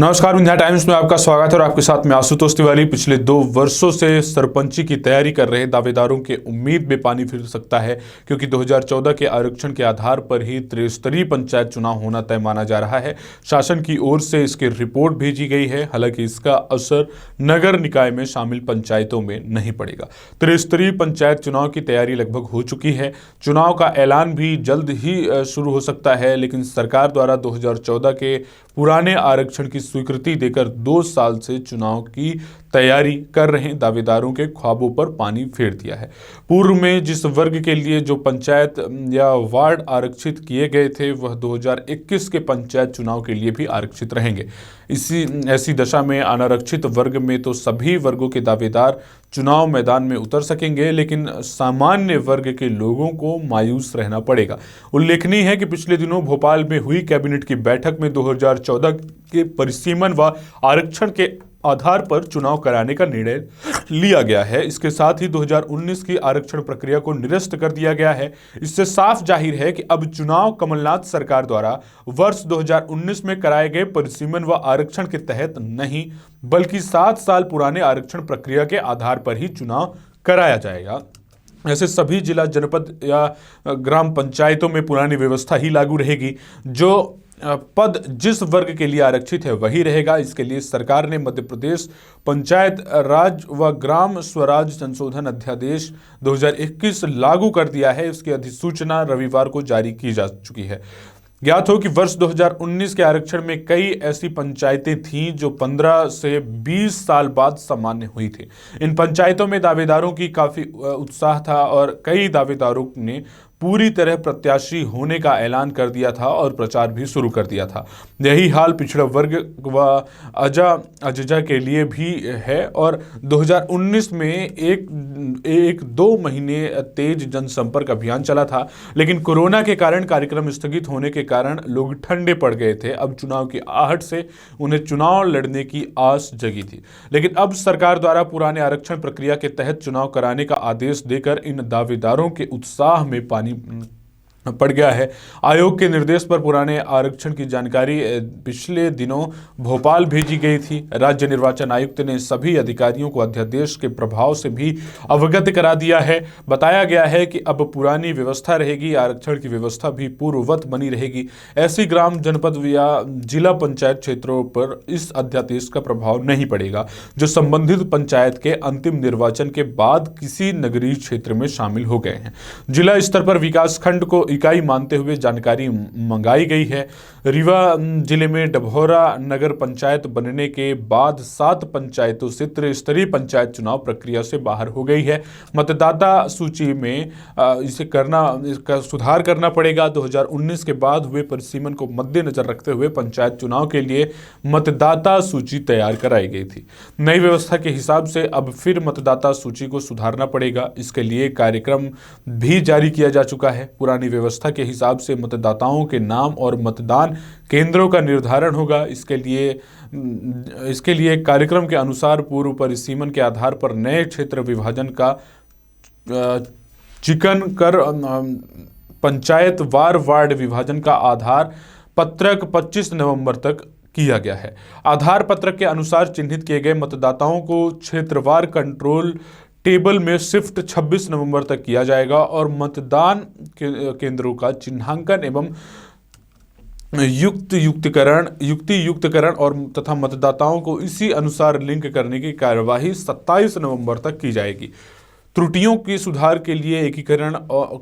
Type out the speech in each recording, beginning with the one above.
नमस्कार, विंध्या टाइम्स में आपका स्वागत है और आपके साथ में आशुतोष तिवारी। पिछले 2 वर्षों से सरपंची की तैयारी कर रहे दावेदारों के उम्मीद में पानी फिर सकता है, क्योंकि 2014 के आरक्षण के आधार पर ही त्रिस्तरीय पंचायत चुनाव होना तय माना जा रहा है। शासन की ओर से इसकी रिपोर्ट भेजी गई है, हालांकि इसका असर नगर निकाय में शामिल पंचायतों में नहीं पड़ेगा। त्रिस्तरीय पंचायत चुनाव की तैयारी लगभग हो चुकी है। चुनाव का ऐलान भी जल्द ही शुरू हो सकता है, लेकिन सरकार द्वारा 2014 के पुराने आरक्षण की स्वीकृति देकर 2 साल से चुनाव की तैयारी कर रहे दावेदारों के ख्वाबों पर पानी फेर दिया है। पूर्व में जिस वर्ग के लिए जो पंचायत या वार्ड आरक्षित किए गए थे, वह 2021 के पंचायत चुनाव के लिए भी आरक्षित रहेंगे। ऐसी दशा में अनारक्षित वर्ग में तो सभी वर्गों के दावेदार चुनाव मैदान में उतर सकेंगे, लेकिन सामान्य वर्ग के लोगों को मायूस रहना पड़ेगा। उल्लेखनीय है कि पिछले दिनों भोपाल में हुई कैबिनेट की बैठक में 2014 के परिसीमन व आरक्षण के आधार पर चुनाव कराने का निर्णय लिया गया है। इसके साथ ही 2019 की आरक्षण प्रक्रिया को निरस्त कर दिया गया है। इससे साफ जाहिर है कि अब चुनाव कमलनाथ सरकार द्वारा वर्ष 2019 में कराए गए परिसीमन व आरक्षण के तहत नहीं, बल्कि 7 साल पुराने आरक्षण प्रक्रिया के आधार पर ही चुनाव कराया जाएगा। ऐसे सभी जिला, जनपद या ग्राम पंचायतों में पुरानी व्यवस्था ही लागू रहेगी। जो पद जिस वर्ग के लिए आरक्षित है वही रहेगा। इसके लिए सरकार ने मध्य प्रदेश पंचायत राज व ग्राम स्वराज संशोधन अध्यादेश 2021 लागू कर दिया है। इसकी अधिसूचना रविवार को जारी की जा चुकी है। ज्ञात हो कि वर्ष 2019 के आरक्षण में कई ऐसी पंचायतें थीं जो 15 से 20 साल बाद सामान्य हुई थी। इन पंचायतों में दावेदारों की काफी उत्साह था और कई दावेदारों ने पूरी तरह प्रत्याशी होने का ऐलान कर दिया था और प्रचार भी शुरू कर दिया था। यही हाल पिछड़ा वर्ग व अजजा के लिए भी है और 2019 में एक 2 महीने तेज जनसंपर्क अभियान चला था, लेकिन कोरोना के कारण कार्यक्रम स्थगित होने के कारण लोग ठंडे पड़ गए थे। अब चुनाव की आहट से उन्हें चुनाव लड़ने की आस जगी थी, लेकिन अब सरकार द्वारा पुराने आरक्षण प्रक्रिया के तहत चुनाव कराने का आदेश देकर इन दावेदारों के उत्साह में पानी पड़ गया है। आयोग के निर्देश पर पुराने आरक्षण की जानकारी पिछले दिनों भोपाल भेजी गई थी। राज्य निर्वाचन आयुक्त ने सभी अधिकारियों को अध्यादेश के प्रभाव से भी अवगत करा दिया है। बताया गया है कि अब पुरानी व्यवस्था रहेगी, आरक्षण की व्यवस्था भी पूर्ववत बनी रहेगी। ऐसी ग्राम, जनपद या जिला पंचायत क्षेत्रों पर इस अध्यादेश का प्रभाव नहीं पड़ेगा, जो संबंधित पंचायत के अंतिम निर्वाचन के बाद किसी नगरीय क्षेत्र में शामिल हो गए हैं। जिला स्तर पर विकासखंड को इकाई मानते हुए जानकारी मंगाई गई है। रीवा जिले में डभौरा नगर पंचायत बनने के बाद 7 पंचायतों से त्रिस्तरीय पंचायत चुनाव प्रक्रिया से बाहर हो गई है। मतदाता सूची में इसका सुधार करना पड़ेगा। 2019 के बाद हुए परिसीमन को मद्देनजर रखते हुए पंचायत चुनाव के लिए मतदाता सूची तैयार कराई गई थी। नई व्यवस्था के हिसाब से अब फिर मतदाता सूची को सुधारना पड़ेगा। इसके लिए कार्यक्रम भी जारी किया जा चुका है। पुरानी व्यवस्था के हिसाब से मतदाताओं के नाम और मतदान केंद्रों का निर्धारण होगा। इसके लिए कार्यक्रम के अनुसार पूर्व परिसीमन के आधार पर नए क्षेत्र विभाजन का चिकन कर पंचायत वार्ड विभाजन का आधार पत्रक 25 नवंबर तक किया गया है। आधार पत्रक के अनुसार चिन्हित किए गए मतदाताओं को क्षेत्रवार कंट्रोल टेबल में शिफ्ट 26 नवंबर तक किया जाएगा और मतदान केंद्रों का चिन्हांकन एवं युक्तियुक्तकरण और तथा मतदाताओं को इसी अनुसार लिंक करने की कार्यवाही 27 नवंबर तक की जाएगी। त्रुटियों के सुधार के लिए एकीकरण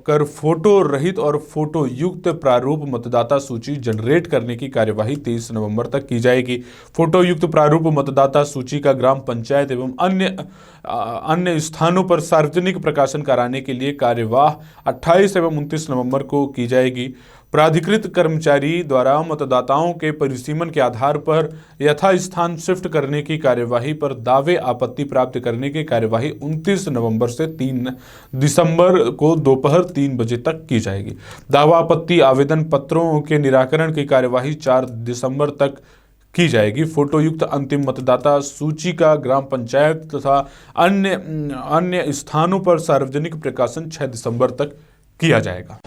कर फोटो रहित और फोटो युक्त प्रारूप मतदाता सूची जनरेट करने की कार्यवाही 23 नवंबर तक की जाएगी। फोटो युक्त प्रारूप मतदाता सूची का ग्राम पंचायत एवं अन्य स्थानों पर सार्वजनिक प्रकाशन कराने के लिए कार्यवाही 28 एवं 29 नवंबर को की जाएगी। प्राधिकृत कर्मचारी द्वारा मतदाताओं के परिसीमन के आधार पर यथास्थान शिफ्ट करने की कार्यवाही पर दावे आपत्ति प्राप्त करने की कार्यवाही 29 नवंबर से 3 दिसंबर को दोपहर 3 बजे तक की जाएगी। दावा आपत्ति आवेदन पत्रों के निराकरण की कार्यवाही 4 दिसंबर तक की जाएगी। फोटोयुक्त अंतिम मतदाता सूची का ग्राम पंचायत तथा अन्य स्थानों पर सार्वजनिक प्रकाशन 6 दिसंबर तक किया जाएगा।